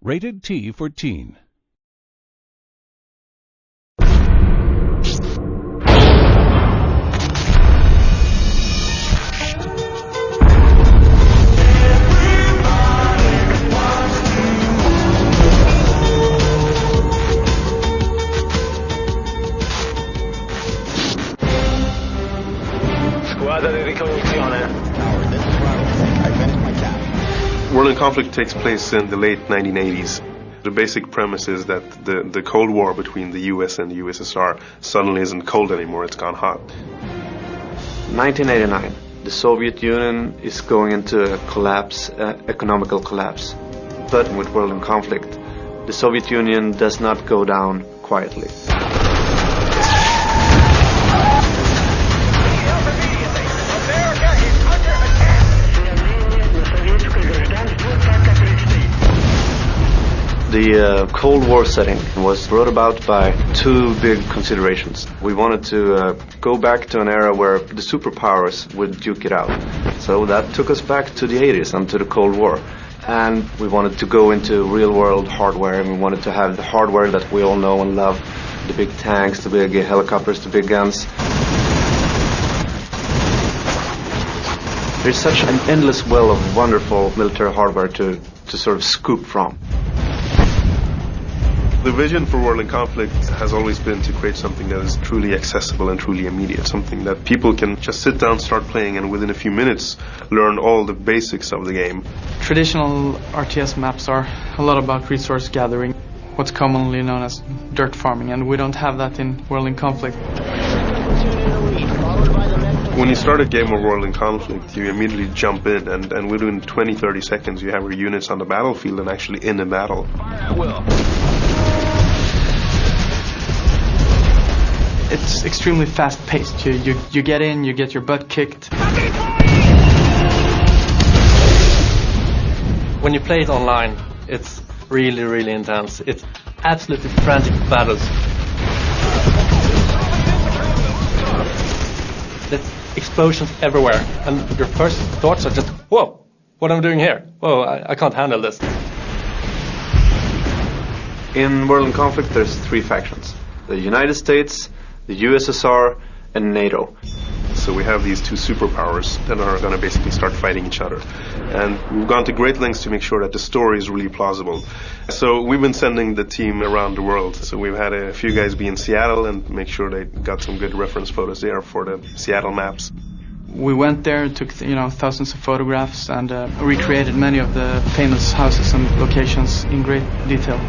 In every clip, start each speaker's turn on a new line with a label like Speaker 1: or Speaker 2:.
Speaker 1: Rated T for Teen.
Speaker 2: World in Conflict takes place in the late 1980s. The basic premise is that the Cold War between the US and the USSR suddenly isn't cold anymore, it's gone hot.
Speaker 3: 1989. The Soviet Union is going into a collapse, economical collapse. But with World in Conflict, the Soviet Union does not go down quietly. The Cold War setting was brought about by two big considerations. We wanted to go back to an era where the superpowers would duke it out. So that took us back to the 80s and to the Cold War. And we wanted to go into real-world hardware, and we wanted to have the hardware that we all know and love. The big tanks, the big helicopters, the big guns. There's such an endless well of wonderful military hardware to sort of scoop from.
Speaker 2: The vision for World in Conflict has always been to create something that is truly accessible and truly immediate, something that people can just sit down, start playing, and within a few minutes learn all the basics of the game.
Speaker 4: Traditional RTS maps are a lot about resource gathering, what's commonly known as dirt farming, and we don't have that in World in Conflict.
Speaker 2: When you start a game of World in Conflict, you immediately jump in, and within 20-30 seconds you have your units on the battlefield and actually in a battle.
Speaker 4: It's extremely fast-paced. You get in, you get your butt kicked.
Speaker 5: When you play it online, it's really, really intense. It's absolutely frantic battles. There's explosions everywhere, and your first thoughts are just, whoa, what am I doing here? Whoa, I can't handle this.
Speaker 3: In World in Conflict, there's three factions. The United States, the USSR, and NATO.
Speaker 2: So we have these two superpowers that are going to basically start fighting each other. And we've gone to great lengths to make sure that the story is really plausible. So we've been sending the team around the world. So we've had a few guys be in Seattle and make sure they got some good reference photos there for the Seattle maps.
Speaker 4: We went there, took thousands of photographs, and recreated many of the famous houses and locations in great detail.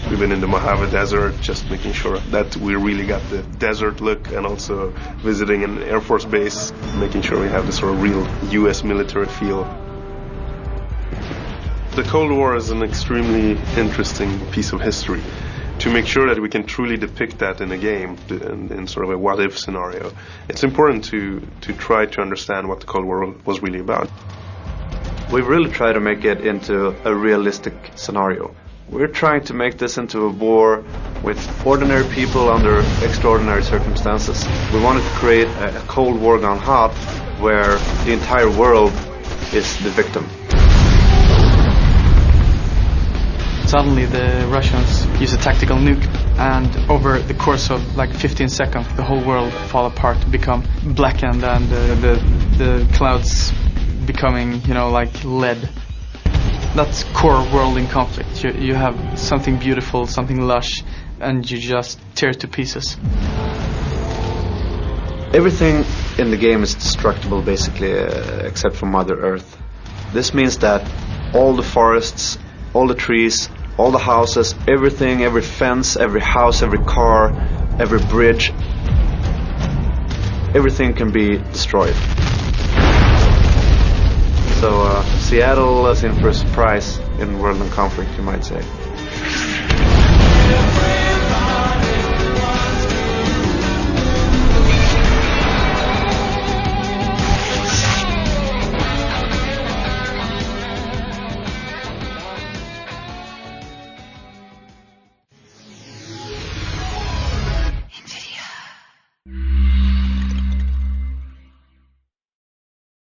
Speaker 2: We've been in the Mojave Desert, just making sure that we really got the desert look, and also visiting an Air Force base, making sure we have the sort of real US military feel. The Cold War is an extremely interesting piece of history. To make sure that we can truly depict that in a game, in sort of a what-if scenario, it's important to try to understand what the Cold War was really about.
Speaker 3: We've really tried to make it into a realistic scenario. We're trying to make this into a war with ordinary people under extraordinary circumstances. We wanted to create a Cold War gone hot where the entire world is the victim.
Speaker 4: Suddenly the Russians use a tactical nuke, and over the course of like 15 seconds the whole world fall apart, become blackened, and the clouds becoming, like lead. That's core World in Conflict. You have something beautiful, something lush, and you just tear it to pieces.
Speaker 3: Everything in the game is destructible, basically, except for Mother Earth. This means that all the forests, all the trees, all the houses, everything, every fence, every house, every car, every bridge, everything can be destroyed. So Seattle is in for a surprise in World in Conflict, you might say.